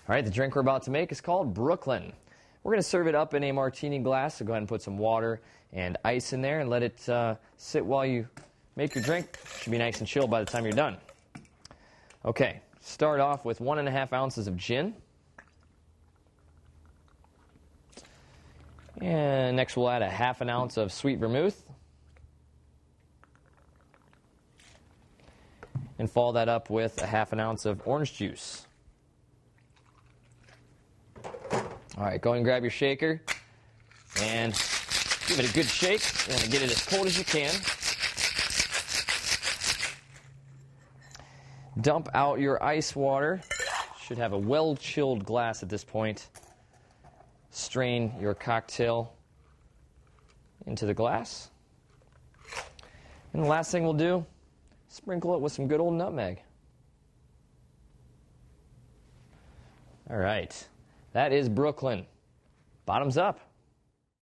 All right, the drink we're about to make is called Brooklyn. We're going to serve it up in a martini glass, so go ahead and put some water and ice in there and let it sit while you make your drink. Should be nice and chilled by the time you're done. Okay, start off with 1.5 ounces of gin. And next we'll add 1/2 ounce of sweet vermouth. And follow that up with 1/2 ounce of orange juice. All right, go ahead and grab your shaker and give it a good shake. You want to get it as cold as you can. Dump out your ice water. Should have a well-chilled glass at this point. Strain your cocktail into the glass. And the last thing we'll do, sprinkle it with some good old nutmeg. All right. That is Brooklyn. Bottoms up.